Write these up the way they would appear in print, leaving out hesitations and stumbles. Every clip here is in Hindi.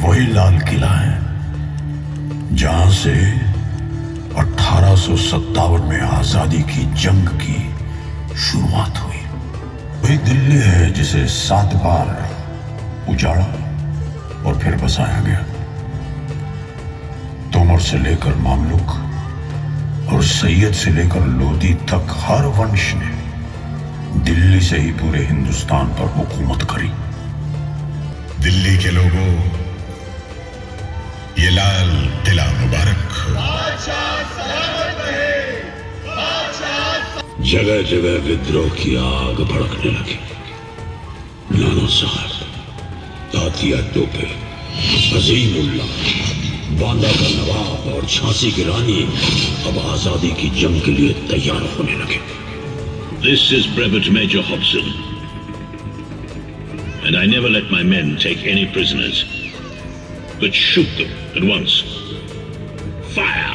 वही लाल किला है जहां से 1857 में आजादी की जंग की शुरुआत हुई। वही दिल्ली है जिसे 7 बार उजाड़ा और फिर बसाया गया। तोमर से लेकर मामलुक और सैयद से लेकर लोधी तक हर वंश ने दिल्ली से ही पूरे हिंदुस्तान पर हुकूमत करी। दिल्ली के लोगों, ये लाल किला मुबारक हो। जगह जगह विद्रोह की आग भड़कने लगी। नाना साहब, तातिया टोपे, अजीमुल्ला, बांदा का नवाब और झांसी की रानी अब आजादी की जंग के लिए तैयार होने लगे। This is Brevet Major Hobson, and I never let my men take any prisoners, but shoot them at once. Fire!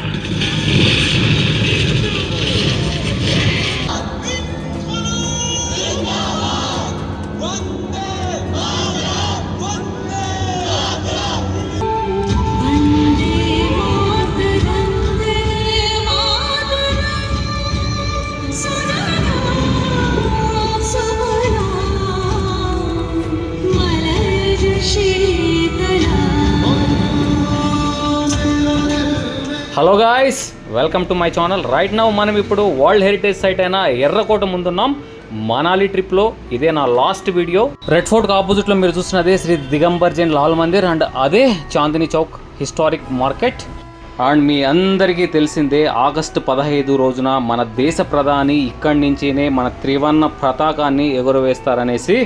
Hello guys, welcome to my channel. Right now మనం ఇప్పుడు వరల్డ్ హెరిటేజ్ సైట్ అయిన ఎర్రకోట ముందున్నాం. మనాలి ట్రిప్లో ఇదే నా లాస్ట్ వీడియో. రెడ్ ఫోర్ట్కి ఆపోజిట్లో మీరు చూస్తున్నదే శ్రీ దిగంబర్ జైన్ లాల్ మందిర్ అండ్ అదే Chandni Chowk historic market. And మీ అందరికీ తెలిసిందే, ఆగస్టు 15 రోజున మన దేశ ప్రధాని ఇక్కడి నుంచినే మన త్రివర్ణ పతాకాన్ని ఎగురవేస్తారనేసి.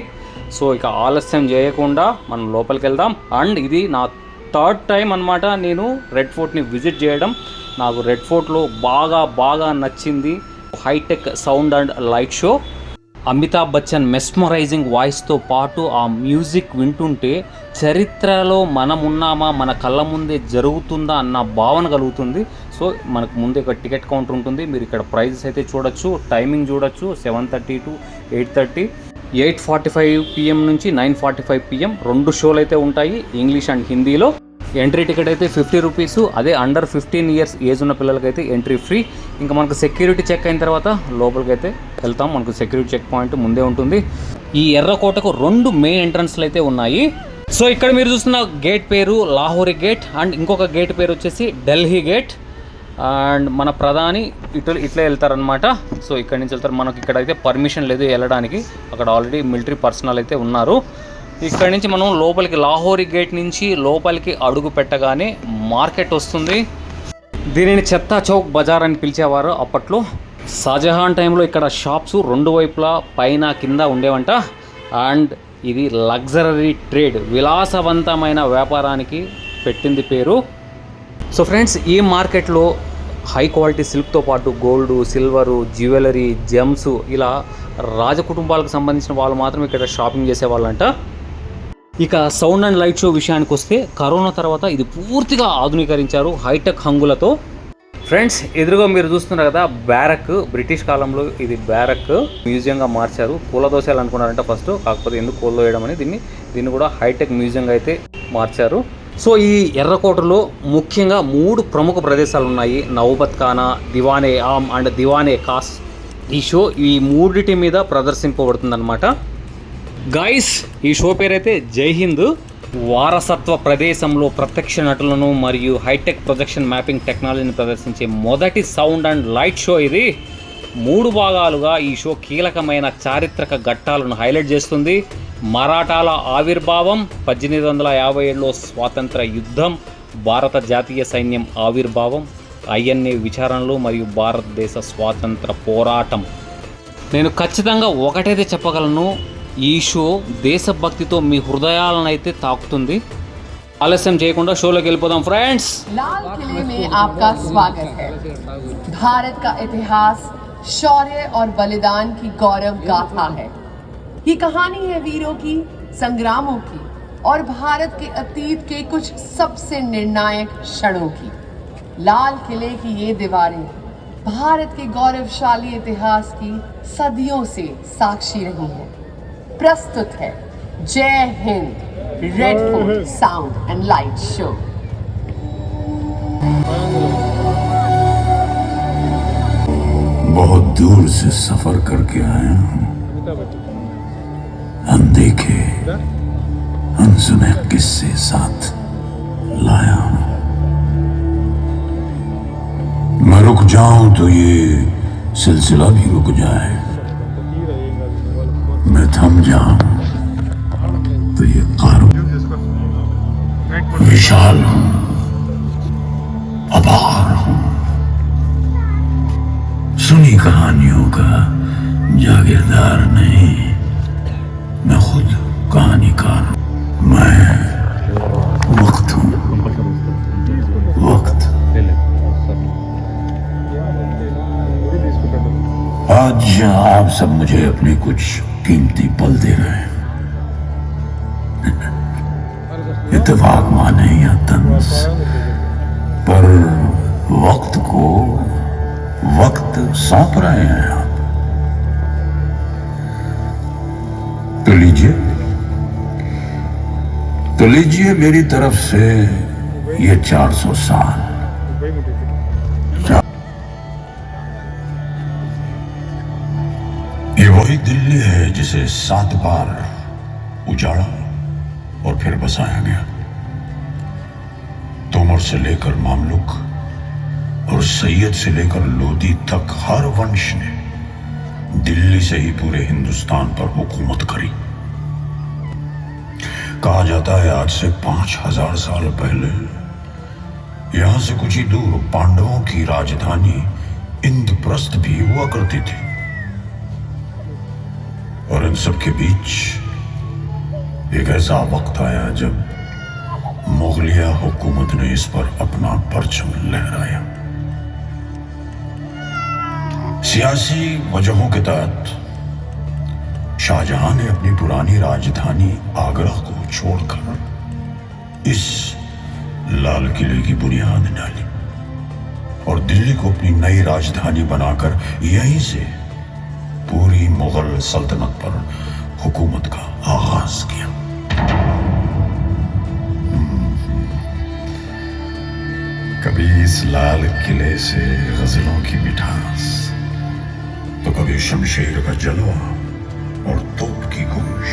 సో ఇక ఆలస్యం చేయకుండా మనం లోపలికి వెళ్దాం. అండ్ ఇది నా 3rd టైం అనమాట నేను రెడ్ ఫోర్ట్ని విజిట్ చేయడం. నాకు రెడ్ ఫోర్ట్లో బాగా నచ్చింది hi-tech sound and light show. Amitabh Bachchan mesmerising వాయిస్తో పాటు ఆ మ్యూజిక్ వింటుంటే చరిత్రలో మనం ఉన్నామా, మన కళ్ళ ముందే జరుగుతుందా అన్న భావన కలుగుతుంది. సో మనకు ముందే ఒక టికెట్ కౌంటర్ ఉంటుంది. మీరు ఇక్కడ ప్రైజెస్ అయితే చూడొచ్చు, టైమింగ్ చూడొచ్చు. 7:30 to 8:30, 8:45 PM నుంచి 9:45 PM 2 షోలు అయితే ఉంటాయి, ఇంగ్లీష్ అండ్ హిందీలో. ఎంట్రీ టికెట్ అయితే 50 రూపీస్. అదే అండర్ 15 ఇయర్స్ ఏజ్ ఉన్న పిల్లలకైతే ఎంట్రీ ఫ్రీ. ఇంకా మనకు సెక్యూరిటీ చెక్ అయిన తర్వాత లోపలికి అయితే వెళ్తాం. మనకు సెక్యూరిటీ చెక్ పాయింట్ ముందే ఉంటుంది. ఈ ఎర్రకోటకు 2 మెయిన్ ఎంట్రన్స్లు అయితే ఉన్నాయి. సో ఇక్కడ మీరు చూస్తున్న గేట్ పేరు లాహోరీ గేట్ అండ్ ఇంకొక గేట్ పేరు వచ్చేసి ఢిల్లీ గేట్. అండ్ మన ప్రధాని ఇట్లా వెళ్తారనమాట. సో ఇక్కడి నుంచి వెళ్తారు. మనకి ఇక్కడ అయితే పర్మిషన్ లేదు వెళ్ళడానికి, అక్కడ ఆల్రెడీ మిలిటరీ పర్సనల్ అయితే ఉన్నారు. ఇక్కడి నుంచి మనం లోపలికి లాహోరీ గేట్ నుంచి లోపలికి అడుగు పెట్టగానే మార్కెట్ వస్తుంది. దీనిని చెత్తా చౌక్ బజార్ అని పిలిచేవారు అప్పట్లో. షాజహాన్ టైంలో ఇక్కడ షాప్స్ 2 వైపులా పైన కింద ఉండేవంట. అండ్ ఇది లగ్జరీ ట్రేడ్, విలాసవంతమైన వ్యాపారానికి పెట్టింది పేరు. సో ఫ్రెండ్స్, ఈ మార్కెట్లో హై క్వాలిటీ సిల్క్తో పాటు గోల్డ్, సిల్వరు, జ్యువెలరీ, జెమ్స్ ఇలా రాజకుటుంబాలకు సంబంధించిన వాళ్ళు మాత్రం ఇక్కడ షాపింగ్ చేసేవాళ్ళంట. ఇక సౌండ్ అండ్ లైట్ షో విషయానికి వస్తే కరోనా తర్వాత ఇది పూర్తిగా ఆధునీకరించారు హైటెక్ హంగులతో. ఫ్రెండ్స్, ఎదురుగా మీరు చూస్తున్నారు కదా బ్యారక్. బ్రిటిష్ కాలంలో ఇది బ్యారక్ మ్యూజియంగా మార్చారు. పూల దోశలు అనుకున్నారంట ఫస్ట్, కాకపోతే ఎందుకు కోళ్ళు వేయడం అని దీన్ని కూడా హైటెక్ మ్యూజియంగా అయితే మార్చారు. సో ఈ ఎర్రకోటలో ముఖ్యంగా 3 ప్రముఖ ప్రదేశాలు ఉన్నాయి. Naubat ఖానా, Diwan-i am and Diwan-i Khan. ఈ షో ఈ 3 మీద ప్రదర్శింపబడుతుందన్నమాట. గాయస్, ఈ షో పేరైతే జై హింద్. వారసత్వ ప్రదేశంలో ప్రత్యక్ష నటులను మరియు హైటెక్ ప్రొజెక్షన్ మ్యాపింగ్ టెక్నాలజీని ప్రదర్శించే మొదటి సౌండ్ అండ్ లైట్ షో ఇది. 3 భాగాలుగా ఈ షో కీలకమైన చారిత్రక ఘట్టాలను హైలైట్ చేస్తుంది. మరాఠాల ఆవిర్భావం, 1857లో స్వాతంత్ర యుద్ధం, భారత జాతీయ సైన్యం ఆవిర్భావం, INA విచారణలు మరియు భారతదేశ స్వాతంత్ర పోరాటం. నేను ఖచ్చితంగా ఒకటైతే చెప్పగలను, ఈ షో దేశభక్తితో మీ హృదయాలను అయితే తాకుతుంది. ఆలస్యం చేయకుండా షోలోకి వెళ్ళిపోదాం ఫ్రెండ్స్. लाल किले में आपका स्वागत है. भारत का इतिहास शौर्य और बलिदान की गौरव गाथा है. ये कहानी है वीरों की, संग्रामों की और भारत के अतीत के कुछ सबसे निर्णायक क्षणों की. लाल किले की ये दीवारें भारत के गौरवशाली इतिहास की सदियों से साक्षी रही हैं. प्रस्तुत है जय Hind. Red Fort Sound and Light Show. बहुत दूर से सफर करके आया हूं, अनदेखे अनसुने किस्से साथ लाया हूं। मैं रुक जाऊं तो ये सिलसिला भी रुक जाए, मैं थम जाऊं तो ये कारों विशाल हूं, अपार हूं, सुनी कहानियों का जागीरदार नहीं, मैं खुद कहानीकार हूं। मैं वक्त हूं, वक्त। आज आप सब मुझे अपने कुछ कीमती पल दे रहे हैं, इत्तेफाक माने या तंज, पर वक्त को वक्त सौंप रहे हैं आप। तो लीजिए मेरी तरफ से ये 400 साल। ये वही दिल्ली है जिसे 7 बार उजाड़ा और फिर बसाया गया। तोमर से लेकर मामलुक और सैयद से लेकर लोधी तक हर वंश ने दिल्ली से ही पूरे हिंदुस्तान पर हुकूमत करी। कहा जाता है आज से 5000 साल पहले यहां से कुछ ही दूर पांडवों की राजधानी इंद्रप्रस्थ भी हुआ करती थी, और इन सब के बीच एक ऐसा वक्त आया जब मुगलिया हुकूमत ने इस पर अपना परचम लहराया। सियासी वजहों के तहत शाहजहां ने अपनी पुरानी राजधानी आगरा को छोड़कर इस लाल किले की बुनियाद डाली और दिल्ली को अपनी नई राजधानी बनाकर यहीं से पूरी मुगल सल्तनत पर हुकूमत का आगाज किया। कभी इस लाल किले से गजलों की मिठास, तो कभी शमशीर का जलवा और तोप की गूंज।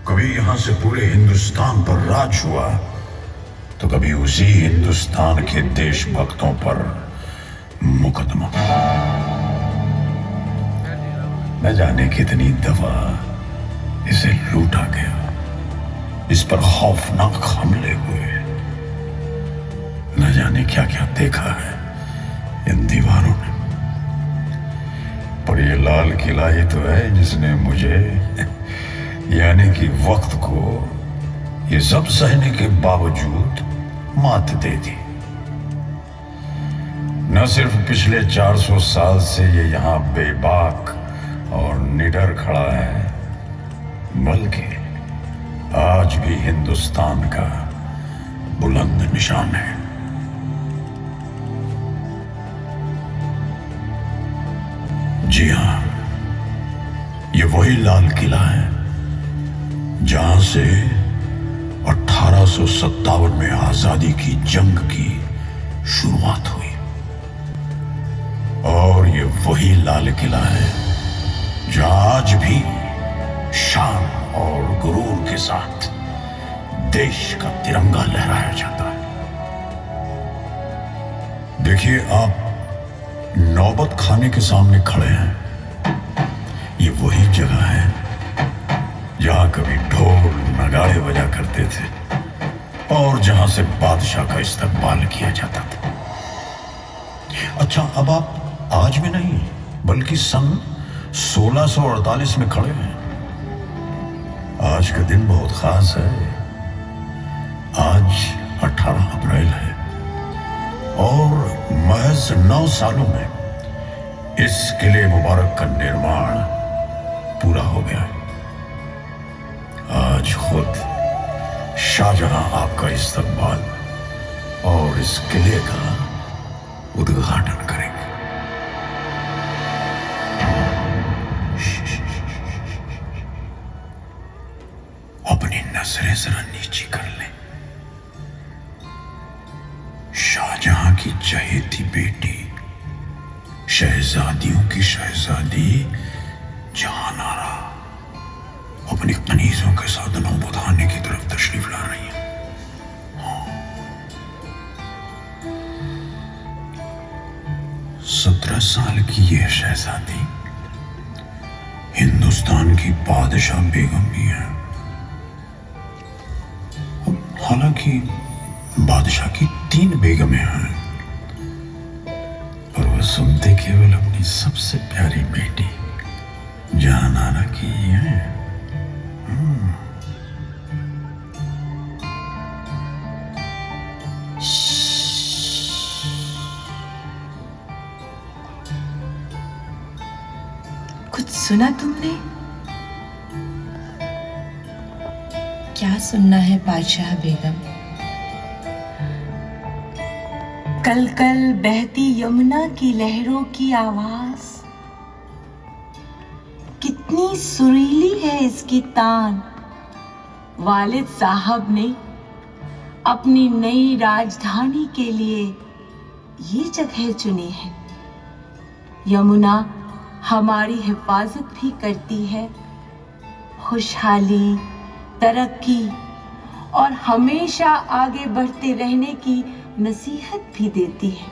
कभी यहां से पूरे हिंदुस्तान पर राज हुआ, तो कभी उसी हिंदुस्तान के देशभक्तों पर मुकदमा। न जाने कितनी दफा इसे लूटा गया, इस पर खौफनाक हमले हुए। न जाने क्या क्या देखा है इन दीवारों ने, पर ये लाल किला ही तो है जिसने मुझे यानी कि वक्त को ये सब सहने के बावजूद मात दे दी। न सिर्फ पिछले 400 साल से ये यहां बेबाक और निडर खड़ा है, बल्कि आज भी हिंदुस्तान का बुलंद निशान है। जी हां, ये वही लाल किला है जहां से 1857 में आजादी की जंग की शुरुआत हुई, और ये वही लाल किला है जहां आज भी शान और गुरूर के साथ देश का तिरंगा लहराया जाता है। देखिए, आप नौबत खाने के सामने खड़े हैं। ये वही जगह है जहां कभी ढोल नगाड़े बजा करते थे और जहां से बादशाह का इस्तकबाल किया जाता था। अच्छा, अब आप आज भी नहीं बल्कि सन 1648 में खड़े हैं। आज का दिन बहुत खास है। आज 18 अप्रैल है और महज 9 सालों में इस किले मुबारक का निर्माण पूरा हो गया है। आज खुद शाहजहां आपका इस्तकबाल और इस किले का उद्घाटन करेंगे। नजरें जरा नीची कर लें। शाहजहां की चहेती बेटी, शहजादियों की शहजादी जहानारा अपनी कनीजों के साथ नौबतखाने की तरफ तशरीफ ला रही है। 17 साल की यह शहजादी हिंदुस्तान की बादशाह बेगम भी है। हालांकि बादशाह की 3 बेगमें हैं, पर वह सुनते केवल अपनी सबसे प्यारी बेटी जहानारा की है। कुछ सुना तुमने? क्या सुनना है बादशाह बेगम? कल कल बहती यमुना की लहरों की आवाज, कितनी सुरीली है इसकी तान। वालिद साहब ने अपनी नई राजधानी के लिए ये जगह चुनी है। यमुना हमारी हिफाजत भी करती है, खुशहाली, तरक्की और हमेशा आगे बढ़ते रहने की नसीहत भी देती है।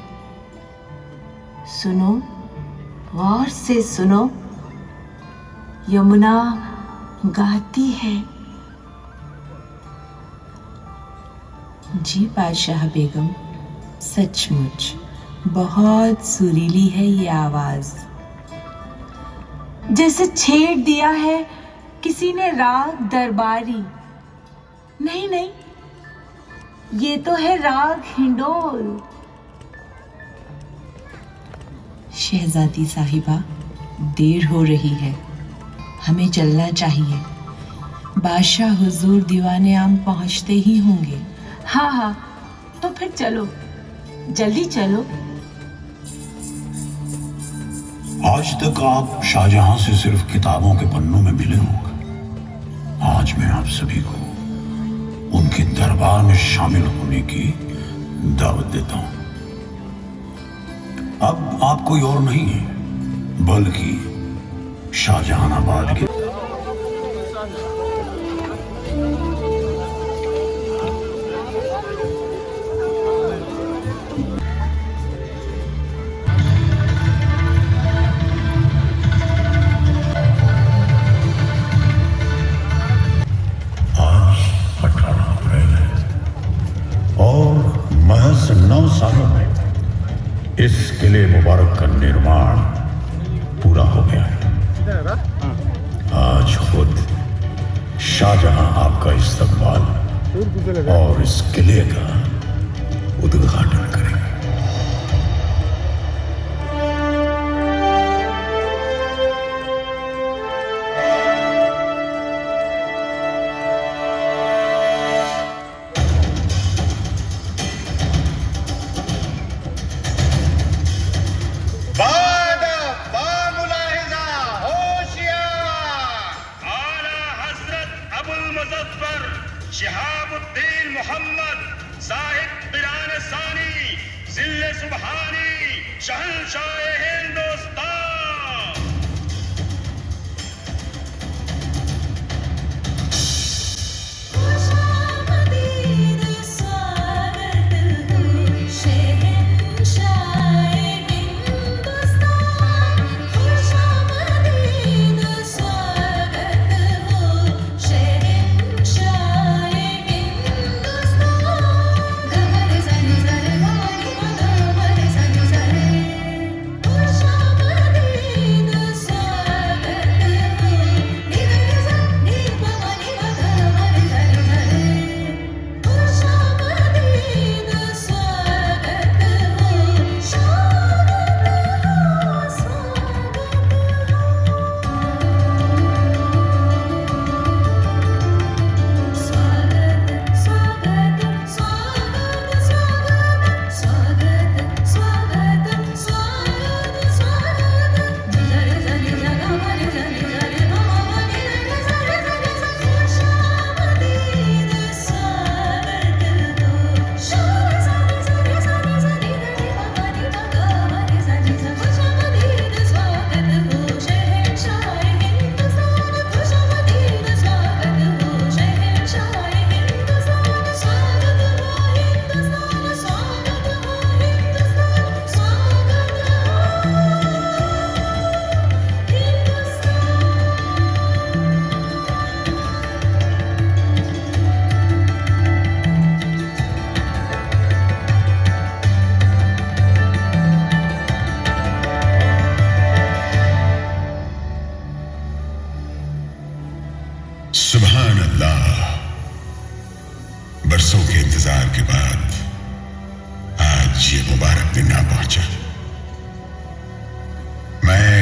सुनो, गौर से सुनो, यमुना गाती है। जी बादशाह बेगम, सचमुच बहुत सुरीली है ये आवाज, जैसे छेड़ दिया है किसी ने राग दरबारी। नहीं नहीं, ये तो है राग हिंडोल। शहजादी साहिबा, देर हो रही है, हमें चलना चाहिए। बादशाह हुजूर दीवाने आम पहुंचते ही होंगे। हाँ हाँ, तो फिर चलो, जल्दी चलो। आज तक आप शाहजहां से सिर्फ किताबों के पन्नों में मिले होंगे। आज मैं आप सभी को उनके दरबार में शामिल होने की दावत देता हूं। अब आप कोई और नहीं है, बल्कि शाहजहानाबाद के महज 9 सालों में इस किले मुबारक का निर्माण पूरा हो गया है। आज खुद शाहजहां आपका इस्तकबाल और इस किले का उद्घाटन करेंगे। शहाबुद्दीन मोहम्मद साहिब ईरान सानी जिल्ले सुबहानी शहंशाह हिंदुस्तान।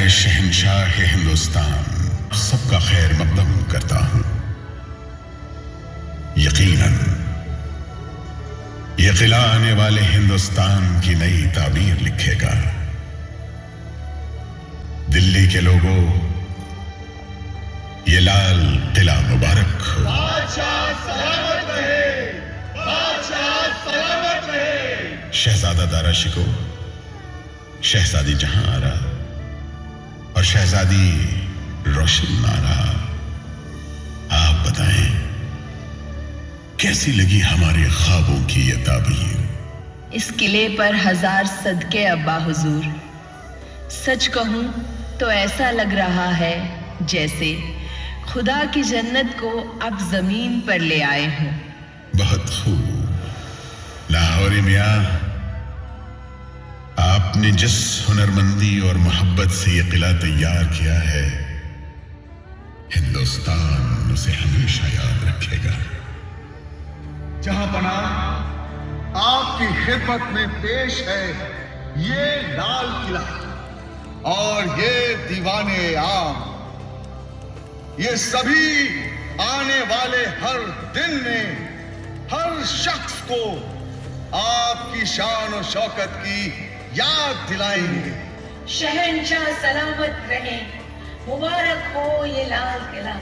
मैं शहंशाह हिंदुस्तान सबका खैर मकदम करता हूं। यकीनन ये किला आने वाले हिंदुस्तान की नई ताबीर लिखेगा। दिल्ली के लोगों, ये लाल किला मुबारक हो। बादशाह सलामत रहे, बादशाह सलामत रहे। शहजादा दारा शिको, शहजादी जहां आरा और शहजादी रोशन नारा, आप बताएं कैसी लगी हमारे ख्वाबों की ये ताबीर? इस किले पर 1000 सदके अब्बा हुजूर। सच कहूं तो ऐसा लग रहा है जैसे खुदा की जन्नत को अब जमीन पर ले आए हों। बहुत खूब लाहौरी मियां, आपने जिस हुनरमंदी और मोहब्बत से ये किला तैयार किया है, हिंदुस्तान उसे हमेशा याद रखेगा। जहां पना आपकी खिदमत में पेश है ये लाल किला और ये दीवाने आम। ये सभी आने वाले हर दिन में हर शख्स को आपकी शान और शौकत की याद दिलाएंगे। शहंशाह सलामत रहे, मुबारक हो ये लाल किला।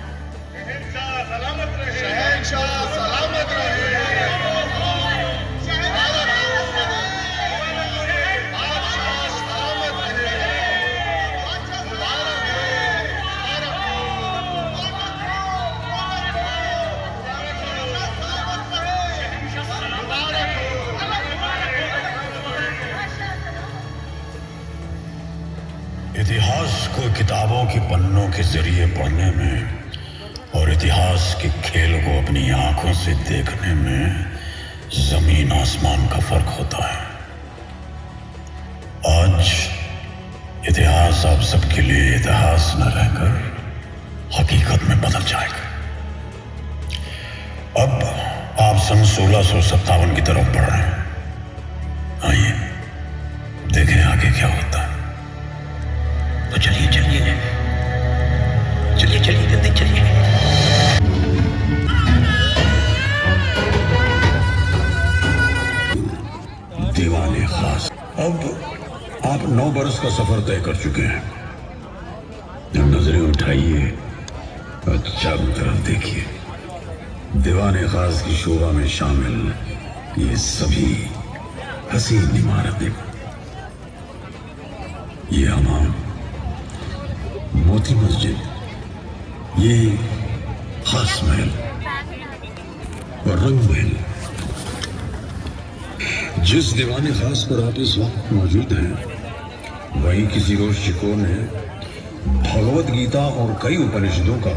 शहंशाह सलामत रहे, शहंशाह सलामत रहे। इतिहास को किताबों की पन्नों के जरिए पढ़ने में और इतिहास के खेल को अपनी आंखों से देखने में जमीन आसमान का फर्क होता है। आज इतिहास आप सबके लिए इतिहास न रहकर हकीकत में बदल जाएगा। अब आप सन 1657 की तरफ बढ़ रहे हैं। आइए देखें आगे क्या होता है। तो चलिए चलिए चलिए चलिए जल्दी चलिए। दीवाने खास, अब आप 9 बरस का सफर तय कर चुके हैं। नजरें उठाइए और चारों तरफ देखिए। दीवाने खास की शोभा में शामिल ये सभी हसीन इमारतें, ये हमाम, मोती मस्जिद, ये खास महल और रंग महल। जिस दीवाने खास पर आप इस वक्त मौजूद हैं, वहीं किसी रोज शिको ने भगवत गीता और कई उपनिषदों का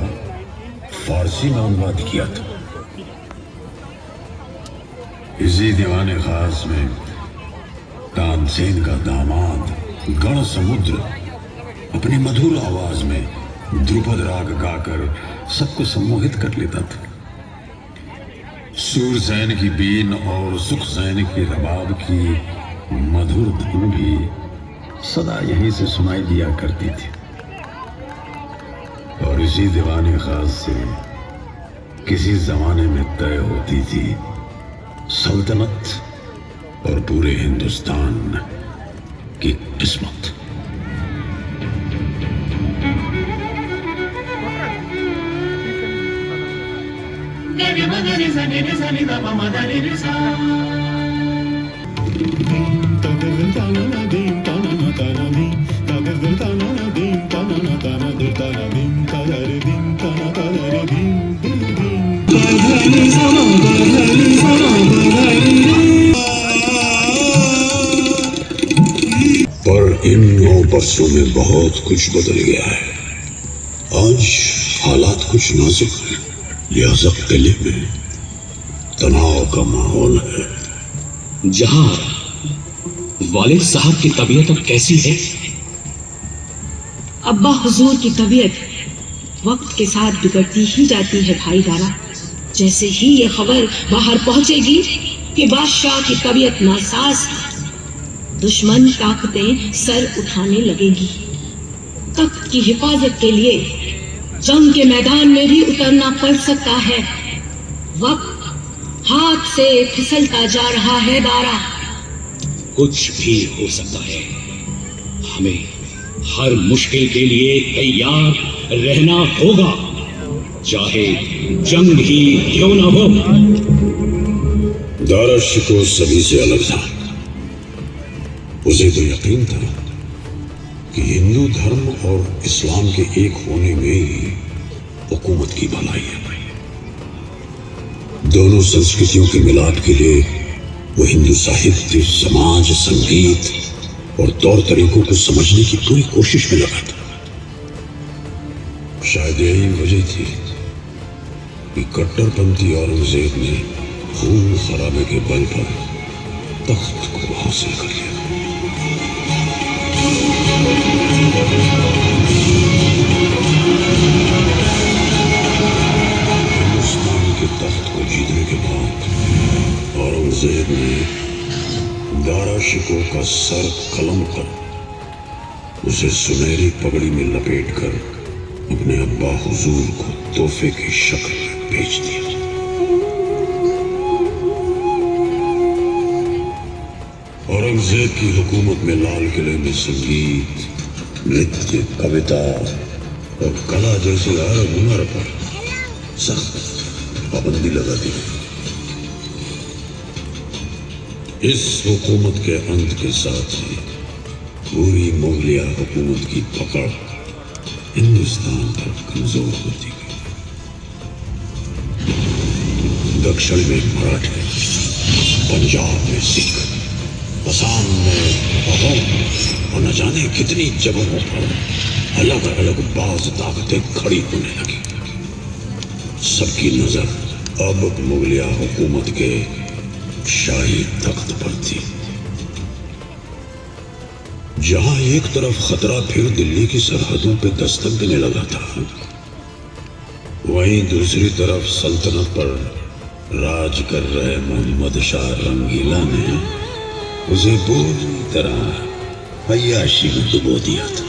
फारसी में अनुवाद किया था। इसी दीवाने खास में तानसेन का दामाद गण समुद्र अपनी मधुर आवाज में ध्रुपद राग गाकर सबको सम्मोहित कर लेता था। सूरसेन की बीन और सुखसेन की रबाब की मधुर धुन भी सदा यहीं से सुनाई दिया करती थी। और इसी दीवाने खास से किसी जमाने में तय होती थी सल्तनत और पूरे हिंदुस्तान की किस्मत। पर इन 9 बरसों में बहुत कुछ बदल गया है। आज हालात कुछ नाजुक है, लिहाजा किले में तनाव का माहौल है। जहां वालिद साहब की तबीयत अब कैसी है? अब्बा हुजूर की तबीयत वक्त के साथ बिगड़ती ही जाती है भाई दारा। जैसे ही ये खबर बाहर पहुंचेगी कि बादशाह की तबीयत नासाज है, दुश्मन ताकतें सर उठाने लगेंगी। तख्त की हिफाजत के लिए जंग के मैदान में भी उतरना पड़ सकता है। वक्त हाथ से फिसलता जा रहा है दारा। कुछ भी हो सकता है, हमें हर मुश्किल के लिए तैयार रहना होगा, चाहे जंग ही क्यों ना हो। दारा शिकोह सभी से अलग था। उसे तो यकीन था कि हिंदू धर्म और इस्लाम के एक होने में ही हुकूमत की भलाई है। दोनों संस्कृतियों के मिलाप के लिए वो हिंदू साहित्य, समाज, संगीत और तौर तरीकों को समझने की पूरी कोशिश में लगा था। शायद यही वजह थी कि कट्टरपंथी औरंगजेब ने खून खराबे के बल पर तख्त को हासिल कर लिया। हिंदुस्तान के तख्त को जीतने के बाद औरंगजेब ने दारा शिकोह का सर कलम कर उसे सुनहरी पगड़ी में लपेटकर अपने अब्बा हुजूर को तोहफे की शक्ल में भेज दिया। औरंगजेब की हुकूमत में लाल किले में संगीत, नृत्य, कविता और कला जैसे हर हुनर पर सख्त पाबंदी लगा दी गई। इस हुकूमत के अंत के साथ ही पूरी मुगलिया हुकूमत की पकड़ हिंदुस्तान पर कमजोर होती गई। दक्षिण में मराठे, पंजाब में सिख, असम में अहोम और न जाने कितनी जगहों पर अलग अलग बाज ताकतें खड़ी होने लगी। सबकी नजर अब मुगलिया हुकूमत के शाही तख्त पर थी। जहां एक तरफ खतरा फिर दिल्ली की सरहदों पे दस्तक देने लगा था, वहीं दूसरी तरफ सल्तनत पर राज कर रहे मोहम्मद शाह रंगीला ने उसे पूरी तरह अय्याशी में डुबो दिया था।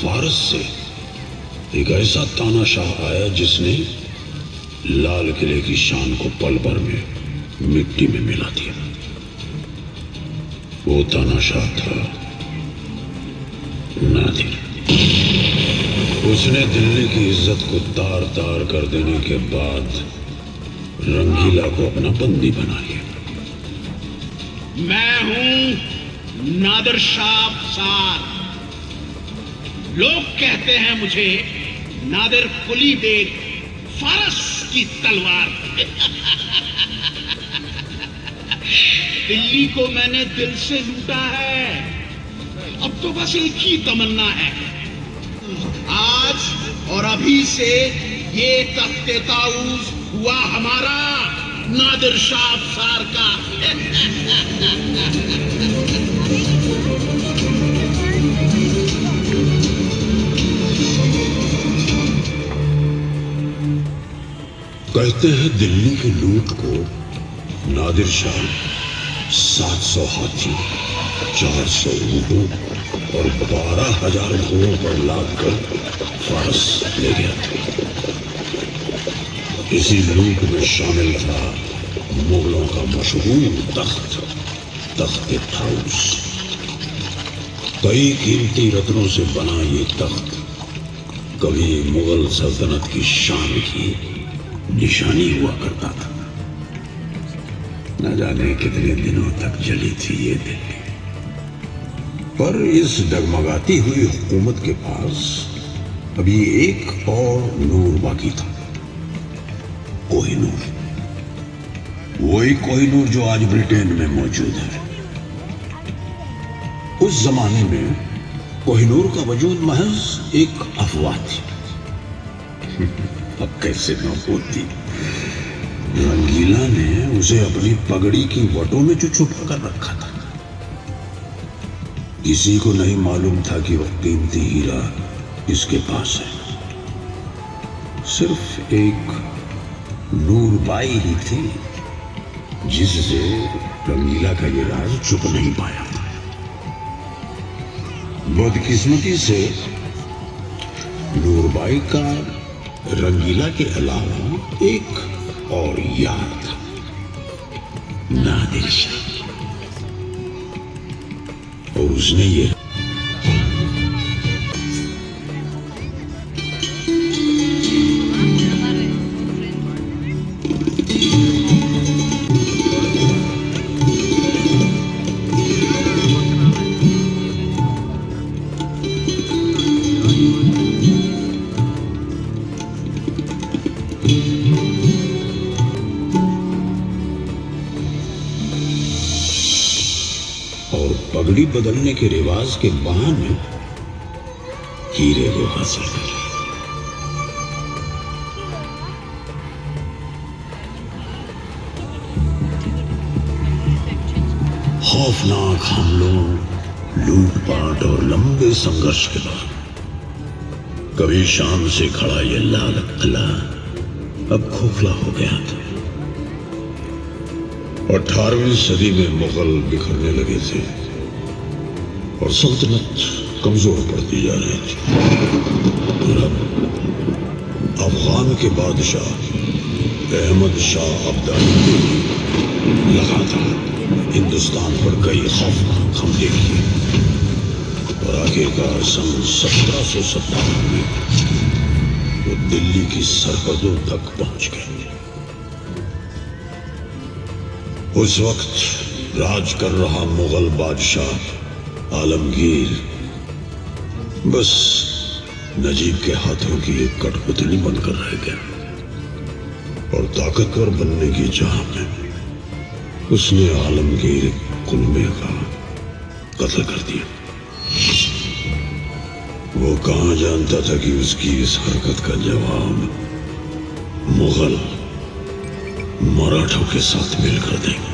फारस से एक ऐसा तानाशाह आया जिसने लाल किले की शान को पल भर में मिट्टी में मिला दिया। वो तानाशाह था नादिर। उसने दिल्ली की इज्जत को तार तार कर देने के बाद रंगीला को अपना बंदी बना लिया। मैं हूं नादिर शाह अफसार। लोग कहते हैं मुझे नादिर कुली बेग, फारस की तलवार। दिल्ली को मैंने दिल से लूटा है, अब तो बस एक ही तमन्ना है, आज और अभी से ये तख्ते ताऊस हुआ हमारा, नादिर शाह अफसार का। कहते हैं दिल्ली की लूट को नादिर शाह 700 हाथी, 400 ऊँटों और 12,000 घोड़ों पर लाद कर फारस ले गया था। इसी लूट में शामिल था मुगलों का मशहूर तख्त ताऊस। कई कीमती रत्नों से बना ये तख्त कभी मुगल सल्तनत की शान की निशानी हुआ करता था। न जाने कितने दिनों तक जली थी ये दिल्ली, पर इस डगमगाती हुई हुकूमत के पास अभी एक और नूर बाकी था, कोहिनूर। वही कोहिनूर जो आज ब्रिटेन में मौजूद है। उस जमाने में कोहिनूर का वजूद महज एक अफवाह थी। अब कैसे न होती। रंगीला ने उसे अपनी पगड़ी की वटों में जो छुपा कर रखा था। किसी को नहीं मालूम था कि वह कीमती हीरा इसके पास है। सिर्फ एक नूरबाई ही थी जिससे रंगीला का ये राज छुप नहीं पाया। बदकिस्मती से नूरबाई का रंगीला के अलावा एक और यार था, नादिर शाह, और उसने ये पगड़ी बदलने के रिवाज के बहाने हीरे को हासिल कर लिया। खौफनाक हमलों, लूटपाट और लंबे संघर्ष के बाद कभी शाम से खड़ा ये लाल किला अब खोखला हो गया था। 18वीं सदी में मुगल बिखरने लगे थे और सल्तनत कमजोर पड़ती जा रही थी। और अब अफगान के बादशाह अहमद शाह अब्दाली ने लगातार हिंदुस्तान पर कई खौफनाक हमले किए और आखिरकार सन 1757 में वो दिल्ली की सरहदों तक पहुंच गए। उस वक्त राज कर रहा मुगल बादशाह आलमगीर बस नजीब के हाथों की एक कठपुतली बनकर रह गया और ताकतवर बनने की चाह में उसने आलमगीर कुलबे का कत्ल कर दिया। वो कहां जानता था कि उसकी इस हरकत का जवाब मुगल मराठों के साथ मिलकर देंगे।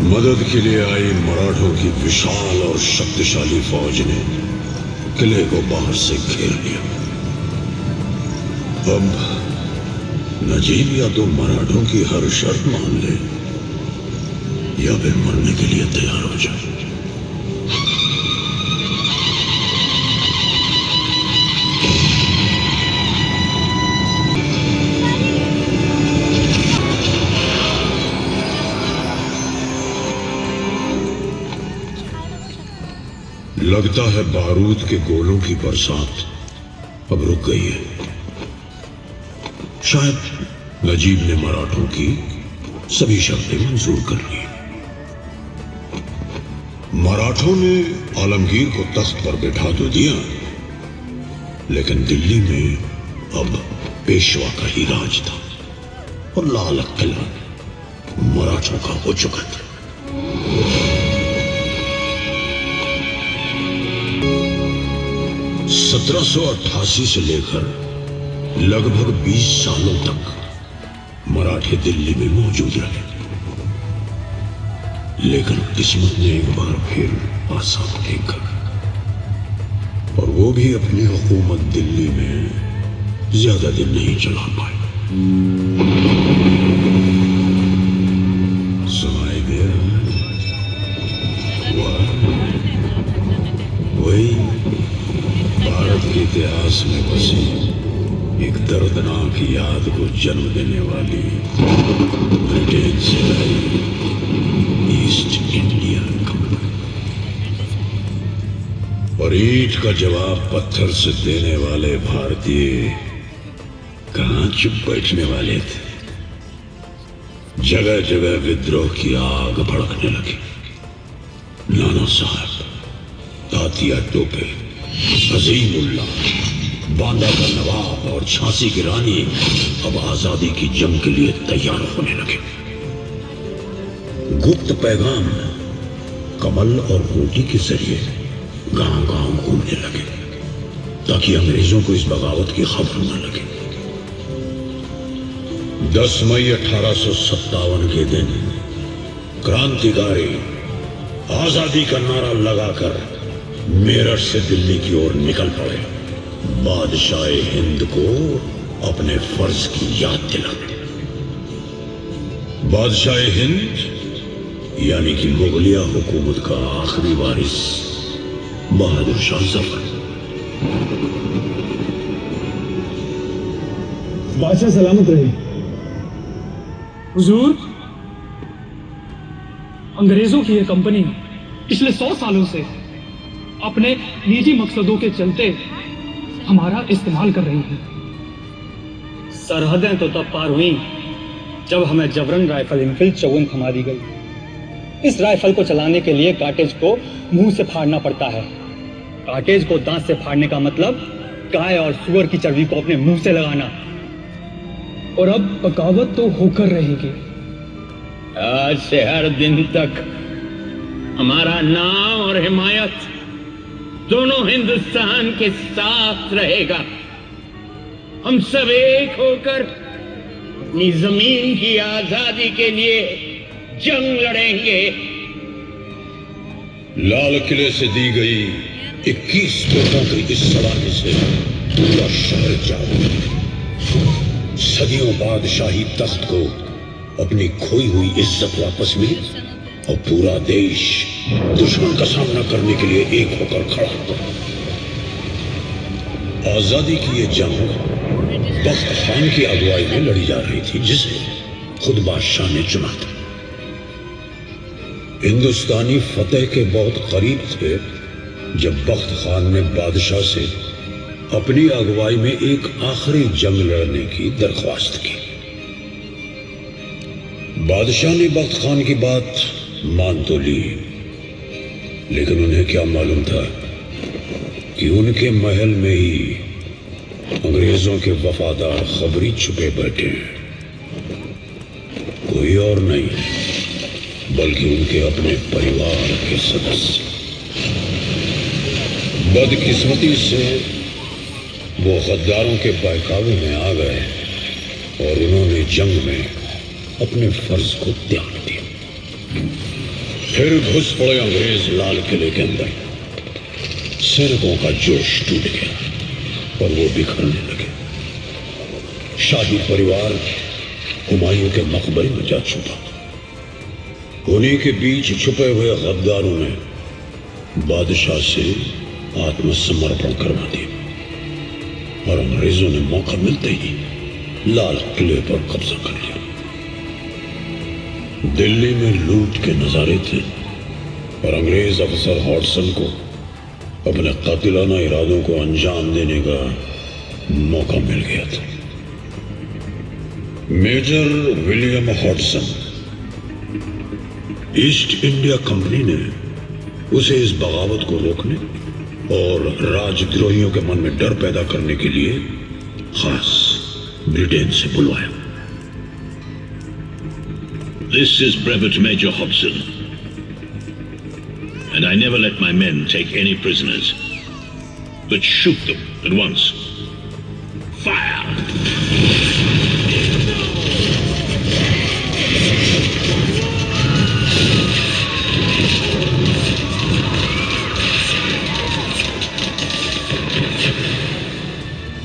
मदद के लिए आई मराठों की विशाल और शक्तिशाली फौज ने किले को बाहर से घेर लिया। अब नजीब या तो मराठों की हर शर्त मान ले या फिर मरने के लिए तैयार हो जाए। लगता है बारूद के गोलों की बरसात अब रुक गई है। शायद नजीब ने मराठों की सभी शर्तें मंजूर कर ली। मराठों ने आलमगीर को तख्त पर बैठा तो दिया, लेकिन दिल्ली में अब पेशवा का ही राज था और लाल किला मराठों का हो चुका था। सत्रह 1788 से लेकर लगभग 20 सालों तक मराठे दिल्ली में मौजूद रहे, लेकिन किस्मत ने एक बार फिर पासा फेंका और वो भी अपनी हुकूमत दिल्ली में ज्यादा दिन नहीं चला पाए। सुनाई दे रहा है वही भारत के इतिहास में बसी एक दर्दनाक याद को जन्म देने वाली ब्रिटेन से आई ईस्ट इंडिया कंपनी। और ईंट का जवाब पत्थर से देने वाले भारतीय कहां चुप बैठने वाले थे। जगह जगह विद्रोह की आग भड़कने लगी। नाना साहब, तातिया टोपे, अजीमुल्लाह, बांदा का नवाब और झांसी की रानी अब आजादी की जंग के लिए तैयार होने लगे। गुप्त पैगाम कमल और रोटी के जरिए गांव-गांव घूमने लगे ताकि अंग्रेजों को इस बगावत की खबर न लगे। 10 मई 1857 के दिन क्रांतिकारी आजादी का नारा लगाकर मेरठ से दिल्ली की ओर निकल पड़े, बादशाह हिंद को अपने फर्ज की याद दिलाने। बादशाह हिंद यानी कि मुगलिया हुकूमत का आखिरी वारिस बहादुर शाह जफर। बादशाह सलामत रहे। हुजूर, अंग्रेजों की यह कंपनी पिछले 100 सालों से अपने निजी मकसदों के चलते हमारा इस्तेमाल कर रही है। सरहदें तो तब पार हुई जब हमें जबरन राइफल इनफील्ड 54 थमा दी गई। इस राइफल को चलाने के लिए कार्टेज को मुंह से फाड़ना पड़ता है। कार्टेज को दांत से फाड़ने का मतलब गाय और सुअर की चर्बी को अपने मुंह से लगाना। और अब बगावत तो होकर रहेगी। आज से हर दिन तक हमारा नाम और हिमायत दोनों हिंदुस्तान के साथ रहेगा। हम सब एक होकर अपनी जमीन की आजादी के लिए जंग लड़ेंगे। लाल किले से दी गई 21 तोपों की इस सलामी से पूरा शहर जाग, सदियों बाद शाही तख्त को अपनी खोई हुई इज्जत वापस मिली और पूरा देश दुश्मन का सामना करने के लिए एक होकर खड़ा हुआ। आजादी की ये जंग बख्त खान की अगुवाई में लड़ी जा रही थी, जिसे खुद बादशाह ने चुना था। हिंदुस्तानी फतेह के बहुत करीब थे जब बख्त खान ने बादशाह से अपनी अगुवाई में एक आखिरी जंग लड़ने की दरख्वास्त की। बादशाह ने बख्त खान की बात मान तो ली, लेकिन उन्हें क्या मालूम था कि उनके महल में ही अंग्रेजों के वफादार खबरी छुपे बैठे हैं। कोई और नहीं बल्कि उनके अपने परिवार के सदस्य। बदकिस्मती से वो गद्दारों के बहकावे में आ गए और उन्होंने जंग में अपने फर्ज को त्याग दिया। फिर घुस पड़े अंग्रेज लाल किले के अंदर। सैनिकों का जोश टूट गया और वो बिखरने लगे। शाही परिवार हुमायूं के मकबरे में जा छुपा। उन्हीं के बीच छुपे हुए गद्दारों ने बादशाह से आत्मसमर्पण करवा दिया और अंग्रेजों ने मौका मिलते ही लाल किले पर कब्जा कर लिया। दिल्ली में लूट के नजारे थे और अंग्रेज अफसर हॉटसन को अपने कातिलाना इरादों को अंजाम देने का मौका मिल गया था। Major William Hodson, East India company ने उसे इस बगावत को रोकने और राजद्रोहियों के मन में डर पैदा करने के लिए खास ब्रिटेन से बुलवाया। This is Brevet Major Hobson, and I never let my men take any prisoners, but shoot them at once. Fire!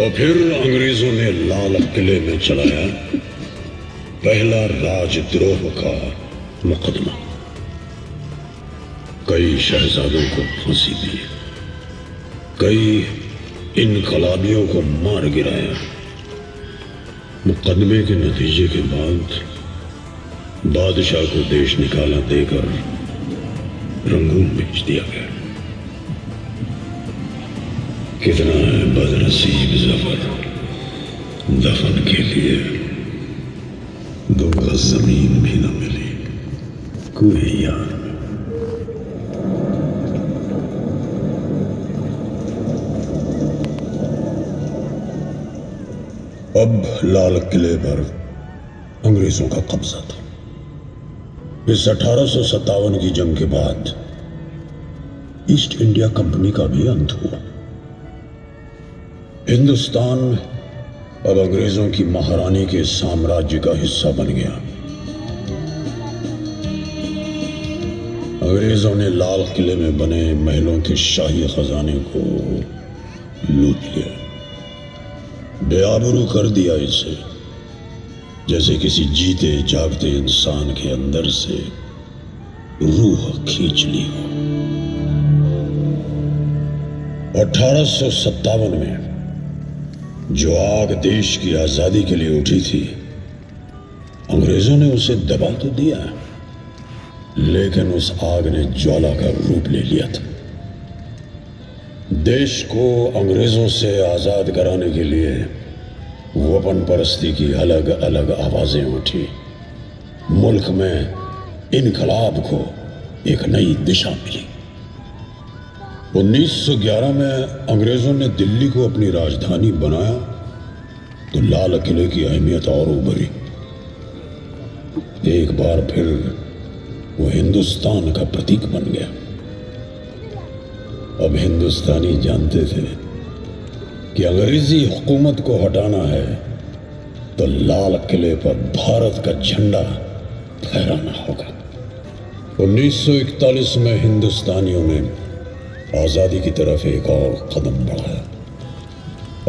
और फिर अंग्रेजों ने लाल किले में चलाया पहला राजद्रोह का मुकदमा। कई शहजादों को फांसी दी, कई इनकलाबियों को मार गिराया। मुकदमे के नतीजे के बाद बादशाह को देश निकाला देकर रंगून भेज दिया गया। कितना है बदनसीब जफर, दफन के लिए 2 गज जमीन भी न मिली। कोई यार अब लाल किले पर अंग्रेजों का कब्जा था। इस 1857 की जंग के बाद ईस्ट इंडिया कंपनी का भी अंत हुआ। हिंदुस्तान अब अंग्रेजों की महारानी के साम्राज्य का हिस्सा बन गया। अंग्रेजों ने लाल किले में बने महलों के शाही खजाने को लूट लिया, बेआबरू कर दिया इसे, जैसे किसी जीते जागते इंसान के अंदर से रूह खींच ली हो। 1857 में जो आग देश की आजादी के लिए उठी थी, अंग्रेजों ने उसे दबा तो दिया, लेकिन उस आग ने ज्वाला का रूप ले लिया था। देश को अंग्रेजों से आजाद कराने के लिए वतन परस्ती की अलग अलग आवाजें उठी। मुल्क में इनकलाब को एक नई दिशा मिली। 1911 में अंग्रेजों ने दिल्ली को अपनी राजधानी बनाया तो लाल किले की अहमियत और उभरी। एक बार फिर वो हिंदुस्तान का प्रतीक बन गया। अब हिंदुस्तानी जानते थे कि अंग्रेजी हुकूमत को हटाना है तो लाल किले पर भारत का झंडा फहराना होगा। 1941 में हिंदुस्तानियों ने आजादी की तरफ एक और कदम बढ़ाया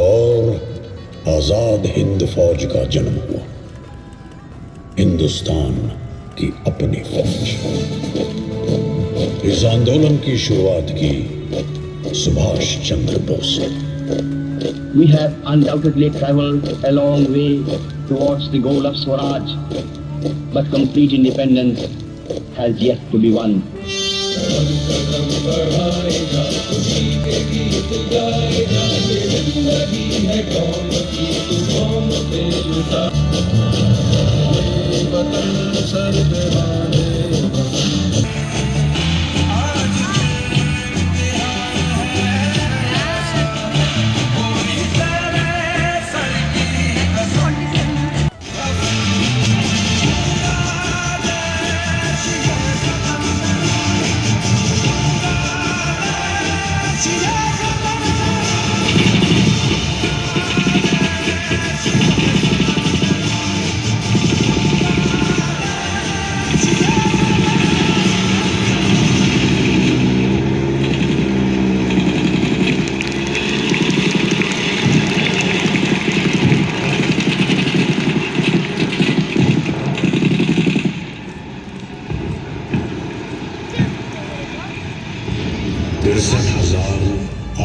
और आजाद हिंद फौज का जन्म हुआ। हिंदुस्तान की अपनी फौज। इस आंदोलन की शुरुआत की सुभाष चंद्र बोस ने। We have undoubtedly traveled a long way towards the goal of Swaraj, but complete independence has yet to be won.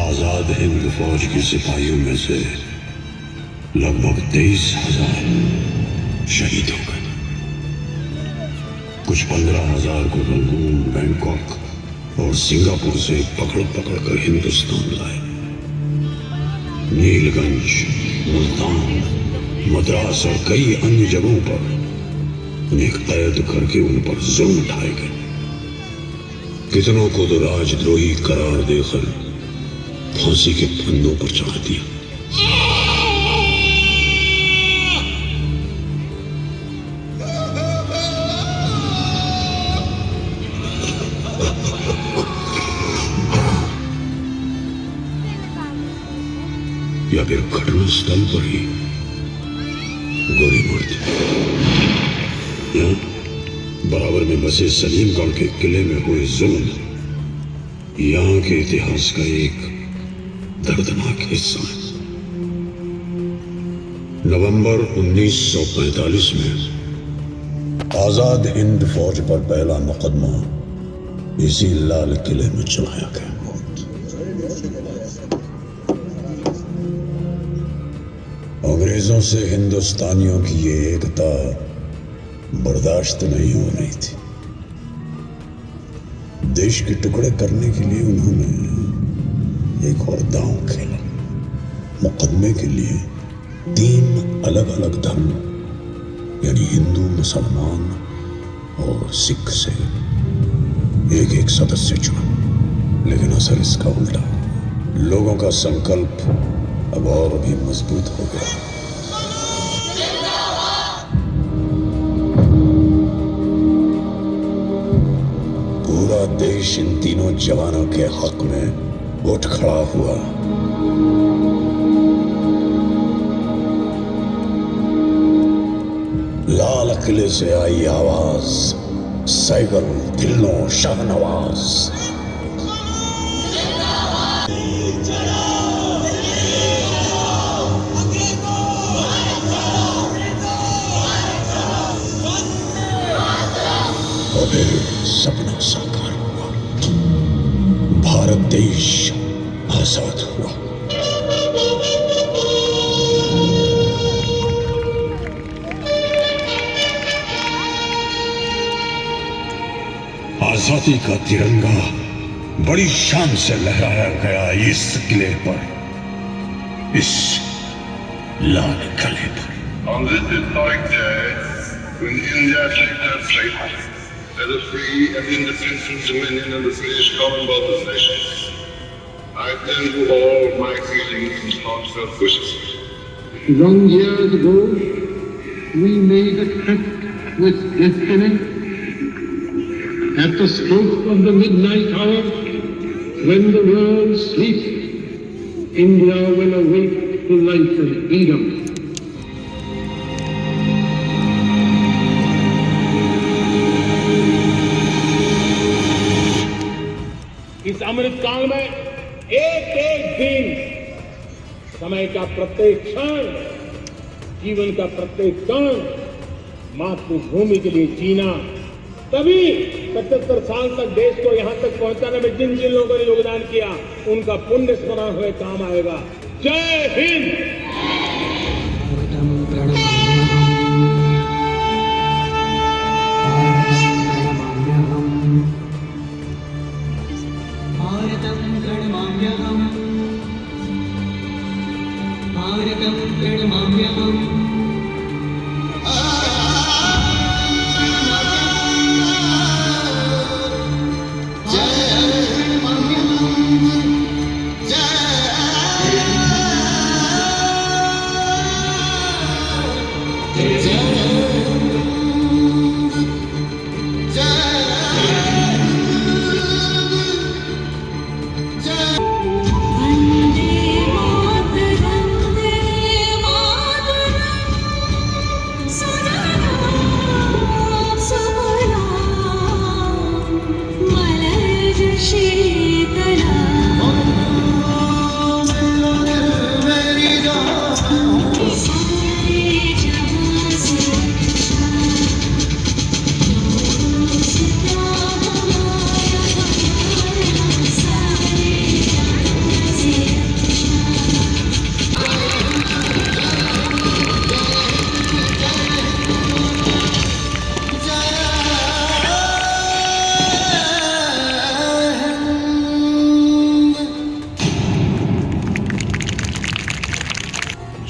Azad Hind फौज के सिपाहियों में से लगभग 23,000 शहीद हो गए। कुछ 15,000 को रंगून, बैंकॉक और सिंगापुर से पकड़ पकड़ कर हिंदुस्तान लाए। नीलगंज, मुल्तान, मद्रास और कई अन्य जगहों पर उन्हें कैद करके उन पर जुल्म ढाए गए। कितनों को तो राजद्रोही करार देकर फांसी के फंदों पर चढ़ा दिया। या फिर घटनास्थल पर ही गोली मार दी। यहाँ बराबर में बसे सलीमगढ़ के किले में हुए जुल्म यहाँ के इतिहास का एक दर्दनाक हिस्सा है। नवंबर 1945 में आजाद हिंद फौज पर पहला मुकदमा इसी लाल किले में चलाया गया। अंग्रेजों से हिंदुस्तानियों की ये एकता बर्दाश्त नहीं हो रही थी। देश के टुकड़े करने के लिए उन्होंने एक और दांव खेला। मुकदमे के लिए 3 अलग अलग धर्म यानी हिंदू, मुसलमान और सिख से एक सदस्य चुना, लेकिन असर इसका उल्टा। लोगों का संकल्प अब और भी मजबूत हो गया। पूरा देश इन तीनों जवानों के हक में उठ खड़ा हुआ। लाल किले से आई आवाज सैगल दिलों शाहनवाज। और फिर सपना साकार हुआ, भारत देश आजाद हुआ। आजादी का तिरंगा बड़ी शान से लहराया गया इस किले पर, इस लाल किले पर। On this historic day, when India achieved her freedom as a free and independent dominion of the British Commonwealth of Nations, I send you all my feelings and heartfelt wishes. Long years ago, we made a pact with destiny. At the stroke of the midnight hour, when the world sleeps, India will awake to life and freedom. इस अमृत काल में एक एक दिन, समय का प्रत्येक क्षण, जीवन का प्रत्येक कण मातृभूमि के लिए जीना, तभी 75 साल तक देश को यहां तक पहुंचाने में जिन जिन लोगों ने योगदान किया, उनका पुण्य स्मरण हुए काम आएगा। जय हिंद।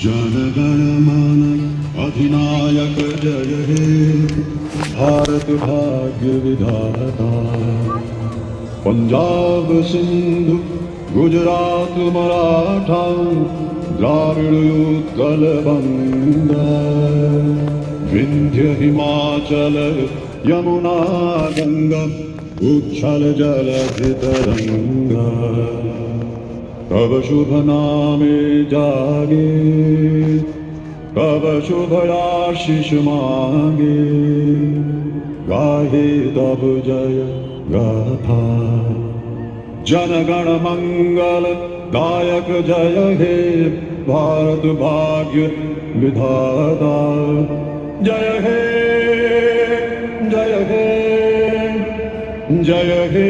जनगण मन अधिनायक जय हे, भारत भाग्य विधाता। पंजाब सिंधु गुजरात मराठा, द्राविड़ उत्कल बंगा, विंध्य हिमाचल यमुना गंगा, उच्छल जलधि तरंगा। तब शुभ नामे जागे, तब शुभ आशीष मांगे, गाहे तब जय गाथा। जनगण मंगल दायक जय हे, भारत भाग्य विधाता। जय हे जय हे जय हे,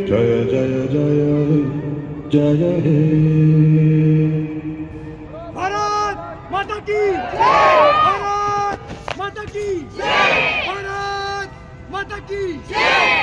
जय जय जय जय हे। भारत माता की जय, भारत माता की जय, भारत माता की जय।